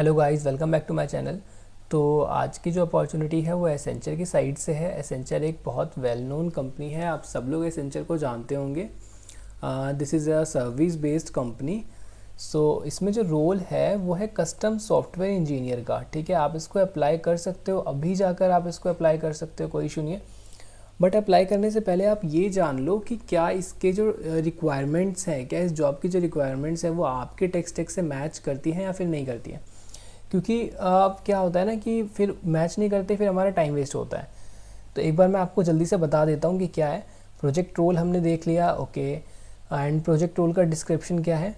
Hello guys, welcome back to my channel. तो आज की जो अपॉर्चुनिटी है वो एसेंचर की साइड से है। एसेंचर एक बहुत वेल नोन कंपनी है, आप सब लोग एसेंचर को जानते होंगे। This is a service based company. So इसमें जो रोल है वो है कस्टम सॉफ्टवेयर इंजीनियर का। ठीक है, आप इसको अप्लाई कर सकते हो, अभी जाकर आप इसको अप्लाई कर सकते हो, कोई इशू नहीं है। बट अप्लाई करने से पहले आप ये जान लो कि क्या इसके जो रिक्वायरमेंट्स हैं, क्या इस जॉब की जो रिक्वायरमेंट्स हैं वो आपके टेक स्टैक से मैच करती हैं या फिर नहीं करती हैं। क्योंकि अब क्या होता है ना कि फिर मैच नहीं करते, फिर हमारा टाइम वेस्ट होता है। तो एक बार मैं आपको जल्दी से बता देता हूँ कि क्या है। प्रोजेक्ट रोल हमने देख लिया, ओके। एंड प्रोजेक्ट रोल का डिस्क्रिप्शन क्या है।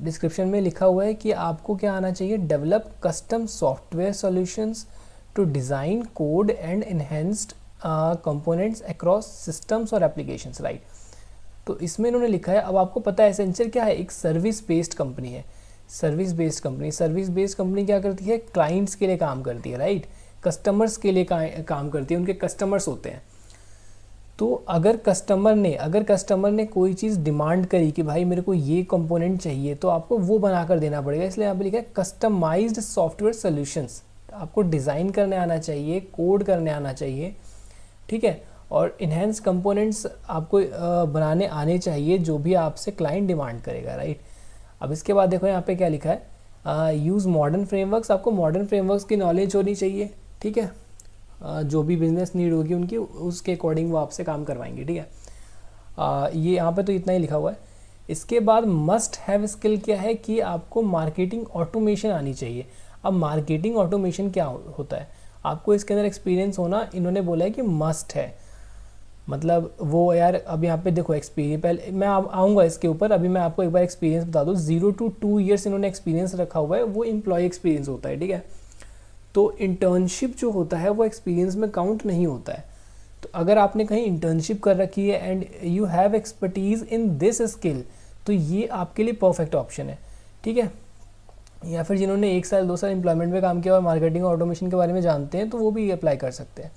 डिस्क्रिप्शन में लिखा हुआ है कि आपको क्या आना चाहिए, develop custom software solutions to design code and enhanced components across systems और एप्लीकेशंस, राइट। तो इसमें इन्होंने लिखा है, अब आपको पता है एसेंचर क्या है, एक सर्विस बेस्ड कंपनी है। सर्विस बेस्ड कंपनी क्या करती है, क्लाइंट्स के लिए काम करती है, राइट। कस्टमर्स के लिए काम करती है, उनके कस्टमर्स होते हैं। तो अगर कस्टमर ने कोई चीज़ डिमांड करी कि भाई मेरे को ये कंपोनेंट चाहिए, तो आपको वो बना कर देना पड़ेगा। इसलिए यहाँ पे लिखा है कस्टमाइज्ड सॉफ्टवेयर सॉल्यूशंस। आपको डिज़ाइन करने आना चाहिए, कोड करने आना चाहिए, ठीक है। और इन्हेंस कंपोनेंट्स आपको बनाने आने चाहिए, जो भी आपसे क्लाइंट डिमांड करेगा, राइट। अब इसके बाद देखो यहाँ पे क्या लिखा है, यूज़ मॉडर्न फ्रेमवर्क्स। आपको मॉडर्न फ्रेमवर्क्स की नॉलेज होनी चाहिए, ठीक है। जो भी बिजनेस नीड होगी उनकी, उसके अकॉर्डिंग वो आपसे काम करवाएंगे, ठीक है। ये यहाँ पे तो इतना ही लिखा हुआ है। इसके बाद मस्ट हैव स्किल क्या है कि आपको मार्केटिंग ऑटोमेशन आनी चाहिए। अब मार्केटिंग ऑटोमेशन क्या होता है, आपको इसके अंदर एक्सपीरियंस होना, इन्होंने बोला है कि मस्ट है। मतलब वो यार, अब यहाँ पे देखो एक्सपीरियंस, पहले मैं आऊँगा इसके ऊपर, अभी मैं आपको एक बार एक्सपीरियंस बता दूँ। 0 to 2 ईयर्स इन्होंने एक्सपीरियंस रखा हुआ है, वो एम्प्लॉय एक्सपीरियंस होता है, ठीक है। तो इंटर्नशिप जो होता है वो एक्सपीरियंस में काउंट नहीं होता है। तो अगर आपने कहीं इंटर्नशिप कर रखी है and you have expertise in this skill, तो ये आपके लिए परफेक्ट ऑप्शन है, ठीक है। या फिर जिन्होंने 1 साल 2 साल एम्प्लॉयमेंट में काम किया और मार्केटिंग ऑटोमेशन के बारे में जानते हैं, तो वो भी अप्लाई कर सकते हैं।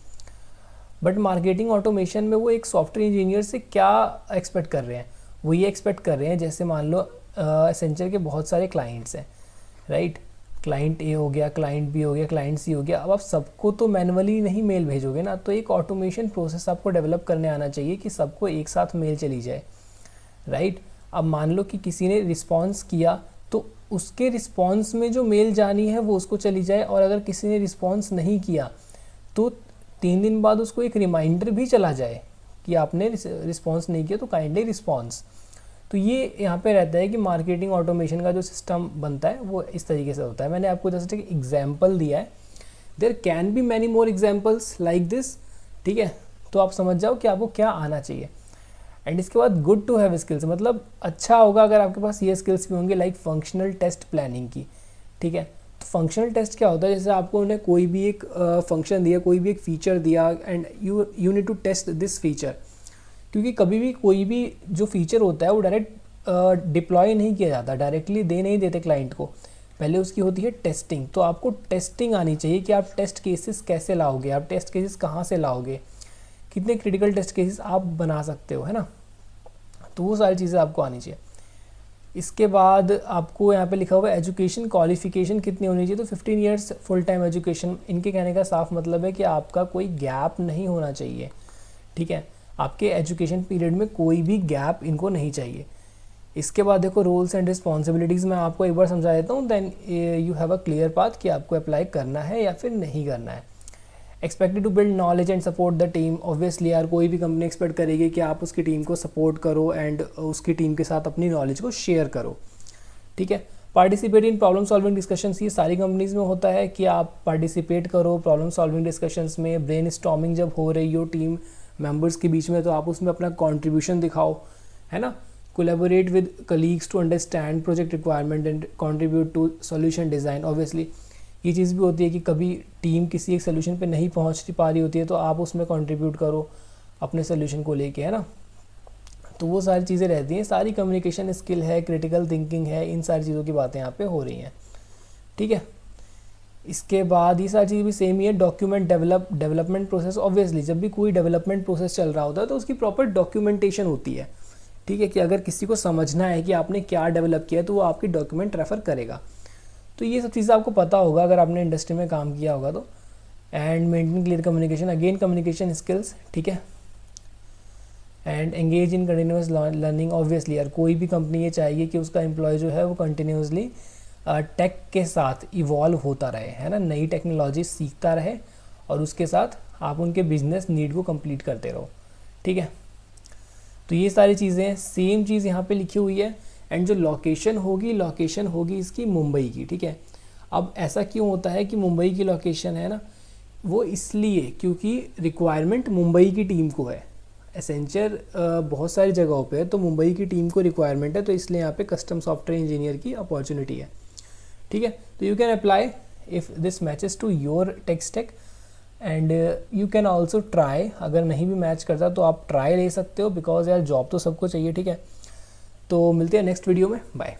बट मार्केटिंग ऑटोमेशन में वो एक सॉफ्टवेयर इंजीनियर से क्या एक्सपेक्ट कर रहे हैं, वो ये एक्सपेक्ट कर रहे हैं, जैसे मान लो एसेंचर के बहुत सारे क्लाइंट्स हैं, राइट। क्लाइंट ए हो गया, क्लाइंट बी हो गया, क्लाइंट सी हो गया। अब आप सबको तो मैनुअली नहीं मेल भेजोगे ना, तो एक ऑटोमेशन प्रोसेस आपको डेवलप करने आना चाहिए कि सबको एक साथ मेल चली जाए, राइट। अब मान लो कि किसी ने रिस्पॉन्स किया, तो उसके रिस्पॉन्स में जो मेल जानी है वो उसको चली जाए, और अगर किसी ने रिस्पॉन्स नहीं किया तो 3 दिन बाद उसको एक रिमाइंडर भी चला जाए कि आपने रिस्पॉन्स नहीं किया तो काइंडली रिस्पॉन्स। तो ये यहाँ पे रहता है कि मार्केटिंग ऑटोमेशन का जो सिस्टम बनता है वो इस तरीके से होता है। मैंने आपको जैसे एक एग्जाम्पल दिया है, there can be many more examples like this, ठीक है। तो आप समझ जाओ कि आपको क्या आना चाहिए। एंड इसके बाद गुड टू हैव स्किल्स, मतलब अच्छा होगा अगर आपके पास ये स्किल्स भी होंगे, लाइक फंक्शनल टेस्ट प्लानिंग की, ठीक है। फंक्शनल टेस्ट क्या होता है, जैसे आपको उन्हें कोई भी एक फंक्शन दिया, कोई भी एक फीचर दिया, and you need to test this feature. क्योंकि कभी भी कोई भी जो फीचर होता है वो डायरेक्ट डिप्लॉय नहीं किया जाता, डायरेक्टली दे नहीं देते क्लाइंट को, पहले उसकी होती है टेस्टिंग। तो आपको टेस्टिंग आनी चाहिए कि आप टेस्ट केसेस कैसे लाओगे, आप टेस्ट केसेस कहाँ से लाओगे, कितने क्रिटिकल टेस्ट केसेस आप बना सकते हो, है ना। तो वो सारी चीज़ें आपको आनी चाहिए। इसके बाद आपको यहाँ पे लिखा हुआ है एजुकेशन क्वालिफिकेशन कितनी होनी चाहिए, तो 15 ईयर्स फुल टाइम एजुकेशन। इनके कहने का साफ मतलब है कि आपका कोई गैप नहीं होना चाहिए, ठीक है। आपके एजुकेशन पीरियड में कोई भी गैप इनको नहीं चाहिए। इसके बाद देखो रोल्स एंड रिस्पॉन्सिबिलिटीज़, मैं आपको एक बार समझा देता हूँ, then you have a clear path कि आपको अप्लाई करना है या फिर नहीं करना है। Expected to build knowledge and support the team. Obviously यार कोई भी कंपनी एक्सपेक्ट करेगी कि आप उसकी टीम को सपोर्ट करो एंड उसकी टीम के साथ अपनी नॉलेज को शेयर करो, ठीक है। Participate in problem solving discussions, ये सारी कंपनीज़ में होता है कि आप पार्टिसिपेट करो प्रॉब्लम सॉल्विंग डिस्कशंस में। ब्रेन स्टॉर्मिंग जब हो रही हो टीम मेंबर्स के बीच में, तो आप उसमें अपना कॉन्ट्रीब्यूशन दिखाओ, है ना। Collaborate with colleagues to understand project requirement and contribute to solution design. Obviously ये चीज़ भी होती है कि कभी टीम किसी एक सोल्यूशन पे नहीं पहुंच पा रही होती है, तो आप उसमें कंट्रीब्यूट करो अपने सोल्यूशन को लेके, है ना। तो वो सारी चीज़ें रहती हैं, सारी कम्युनिकेशन स्किल है, क्रिटिकल थिंकिंग है, इन सारी चीज़ों की बातें यहाँ पे हो रही हैं, ठीक है। इसके बाद ये सारी चीज़ भी सेम ही है। Document development process. ऑब्वियसली जब भी कोई डेवलपमेंट प्रोसेस चल रहा होता है तो उसकी प्रॉपर डॉक्यूमेंटेशन होती है, ठीक है। कि अगर किसी को समझना है कि आपने क्या डेवलप किया है तो वो आपकी डॉक्यूमेंट रेफ़र करेगा। तो ये सब चीज़ें आपको पता होगा अगर आपने इंडस्ट्री में काम किया होगा तो। And maintain clear communication, again communication skills, ठीक है। And engage in continuous learning, obviously यार कोई भी कंपनी ये चाहिए कि उसका एम्प्लॉय जो है वो कंटिन्यूसली टेक के साथ इवॉल्व होता रहे, है ना, नई टेक्नोलॉजी सीखता रहे और उसके साथ आप उनके बिजनेस नीड को कंप्लीट करते रहो, ठीक है। तो ये सारी चीज़ें, सेम चीज़ यहाँ पे लिखी हुई है। एंड जो लोकेशन होगी इसकी मुंबई की, ठीक है। अब ऐसा क्यों होता है कि मुंबई की लोकेशन है ना, वो इसलिए क्योंकि रिक्वायरमेंट मुंबई की टीम को है। एसेंचर बहुत सारी जगहों पे है, तो मुंबई की टीम को रिक्वायरमेंट है, तो इसलिए यहाँ पे कस्टम सॉफ्टवेयर इंजीनियर की अपॉर्चुनिटी है, ठीक है। तो you can apply if this matches to your tech stack and you can also try, अगर नहीं भी मैच करता तो आप ट्राई ले सकते हो, बिकॉज यार जॉब तो सबको चाहिए, ठीक है। तो मिलते हैं नेक्स्ट वीडियो में, बाय।